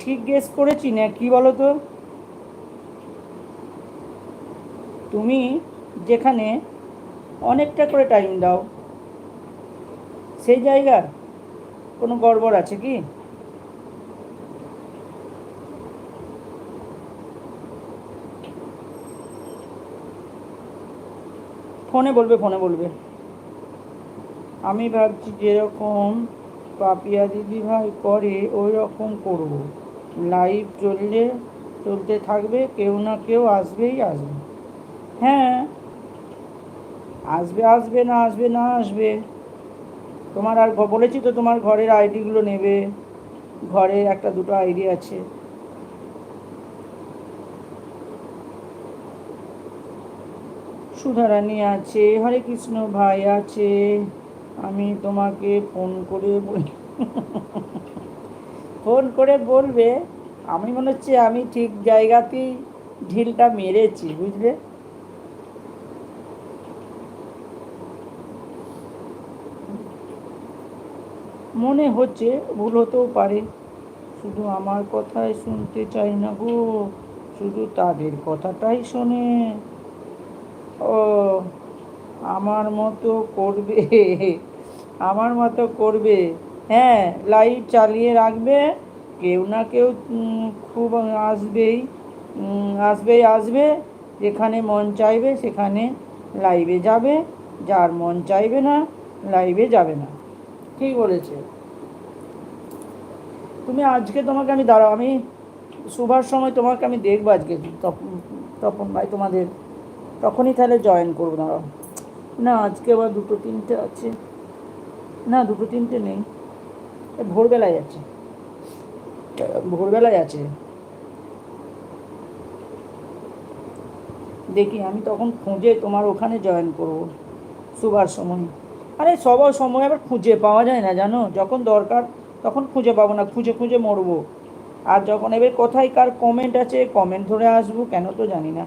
ঠিক গেস করেছি না কি বলো তো? তুমি যেখানে অনেকটা করে টাইম দাও, সেই জায়গার কোনো গড়বড় আছে কি? ফোনে বলবে, ফোনে বলবে। আমি ভাবছি যেরকম পাপিয়া দিদি ভাই করে ওই রকম করবো। লাইভ চলতে থাকবে, কেউ না কেউ আসবেই আসবে। হ্যাঁ, আসবে, আসবে না আসবে না আসবে। তোমার আর বলেছি তো তোমার ঘরের আইডিগুলো নেবে। ঘরে একটা দুটো আইডি আছে। সুধারানী আছে, হরে কৃষ্ণ ভাই আছে। আমি তোমাকে ফোন করে ফোন করে বলবে। আমি মনে হচ্ছে আমি ঠিক জায়গাতেই ঢিলটা মেরেছি, বুঝলে? মনে হচ্ছে, ভুল হতেও পারে। শুধু আমার কথাই শুনতে চাই না গো, শুধু তাদের কথাটাই শোনে। ও, আমার মতো করবে, আমার মতো করবে। হ্যাঁ, লাইট চালিয়ে রাখবে। কেউ না কেউ খুব আসবেই, আসবেই আসবে। যেখানে মন চাইবে সেখানে লাইভে যাবে, যার মন চাইবে না লাইভে যাবে না। ঠিক বলেছে। তুমি আজকে, তোমাকে আমি দাঁড়াও, আমি শোবার সময় তোমাকে আমি দেখবো আজকে। তপন, তপন ভাই তোমাদের তখনই তাহলে জয়েন করবো, দাঁড়াও। না, আজকে আবার দুটো তিনটে আছে। না, দুটো তিনটে নেই, ভোরবেলায় আছে, ভোরবেলায় আছে। দেখি আমি তখন খুঁজে তোমার ওখানে জয়েন করব শোবার সময়। আরে সবার সময় আবার খুঁজে পাওয়া যায় না জানো, যখন দরকার তখন খুঁজে পাবো না, খুঁজে খুঁজে মরবো। আর যখন এবার কোথায় কার কমেন্ট আছে, কমেন্ট ধরে আসবো, কেন তো জানি না।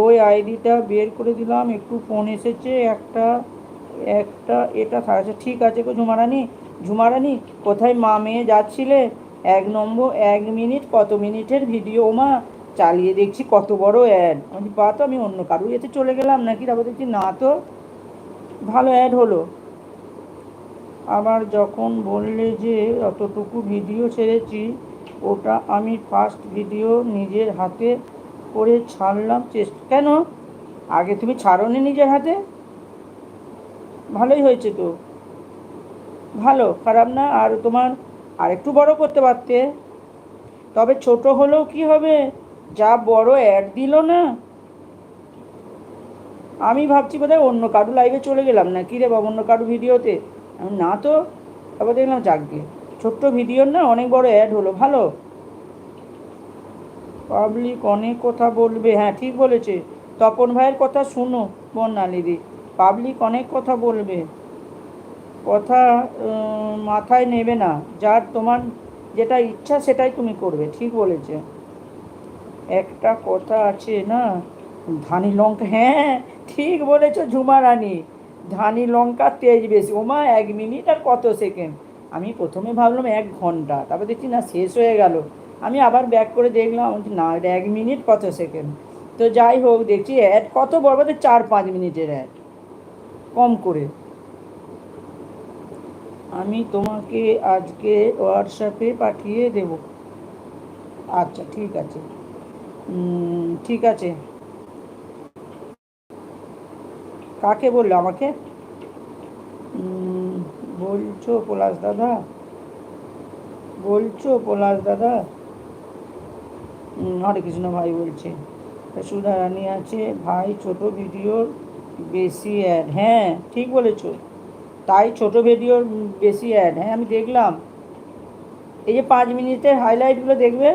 ওই আইডিটা বের করে দিলাম, একটু ফোন এসেছে একটা, একটা এটা থাকছে। ঠিক আছে গো ঝুমারানি, ঝুমারানি কোথায় মা মেয়ে যাচ্ছিলে? 1 নম্বর, 1 মিনিট কত মিনিটের ভিডিও মা, চালিয়ে দেখছি কত বড় অ্যাড। আমি পা তো আমি অন্য কারোর এতে চলে গেলাম নাকি, তারপর দেখছি না তো, ভালো অ্যাড হলো। আবার যখন বললে যে অতটুকু ভিডিও ছেড়েছি, ওটা আমি ফার্স্ট ভিডিও নিজের হাতে করে ছাড়লাম। চেষ্টা কেন? আগে তুমি ছাড়োনি নিজের হাতে? ভালোই হয়েছে তো, ভালো, খারাপ না। আর তোমার আরেকটু বড় করতে পারতে। তবে ছোট হলেও কি হবে, যা বড় অ্যাড দিল না। আমি ভাবছি বোধহয় অন্য কারু লাইভে চলে গেলাম না কি রে বাবা, অন্য কারু ভিডিওতে। আমি না তো, তারপর দেখলাম যাকগে, ছোট্ট ভিডিওর না অনেক বড় অ্যাড হলো, ভালো। পাবলিক অনেক কথা বলবে, হ্যাঁ ঠিক বলেছে। তপন ভাইয়ের কথা শুনো বর্ণালীদি, পাবলিক অনেক কথা বলবে, কথা মাথায় নেবে না। যার তোমার যেটা ইচ্ছা সেটাই তুমি করবে, ঠিক বলেছে। একটা কথা আছে না, ধানি লঙ্কা, হ্যাঁ ঠিক বলেছো ঝুমা রানী, ধানি লঙ্কা তেজ বেশি। ওমা 1 মিনিট আর কত সেকেন্ড! আমি প্রথমে ভাবলাম 1 ঘন্টা, তারপর দেখছি না শেষ হয়ে গেল। আমি আবার ব্যাক করে দেখলাম, না এটা 1 মিনিট কত সেকেন্ড। তো যাই হোক, দেখছি অ্যাড কত বড়, 4-5 মিনিটের অ্যাড, কম করে। আমি তোমাকে আজকে হোয়াটসঅ্যাপে পাঠিয়ে দেব। আচ্ছা ঠিক আছে, ঠিক আছে। কাকে বললো আমাকে? বলছো পলাশ দাদা, বলছো পলাশ দাদা? হরে কৃষ্ণ ভাই বলছে। সুধা রানী আছে, ভাই ছোট ভিডিওর বেশি অ্যাড, হ্যাঁ ঠিক বলেছো। তাই ছোট ভিডিওর বেশি অ্যাড, হ্যাঁ আমি দেখলাম। এই যে 5 মিনিটের হাইলাইটগুলো দেখবে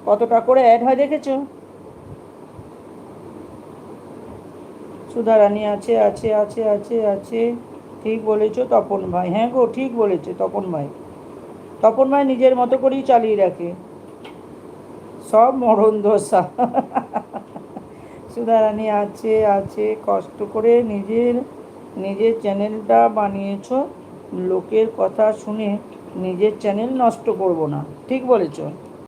কতটা করে অ্যাড হয়, দেখেছো? সুধা রানী আছে, আছে আছে আছে আছে, ঠিক বলেছো তপন ভাই, হ্যাঁ গো ঠিক বলেছে তপন ভাই। তপন ভাই নিজের মতো করেই চালিয়ে রাখে, সব মরণ দশা। সুধারানী আছে, আছে, কষ্ট করে নিজের নিজের চ্যানেলটা বানিয়েছো, লোকের কথা শুনে নিজের চ্যানেল নষ্ট করব না, ঠিক বলেছো।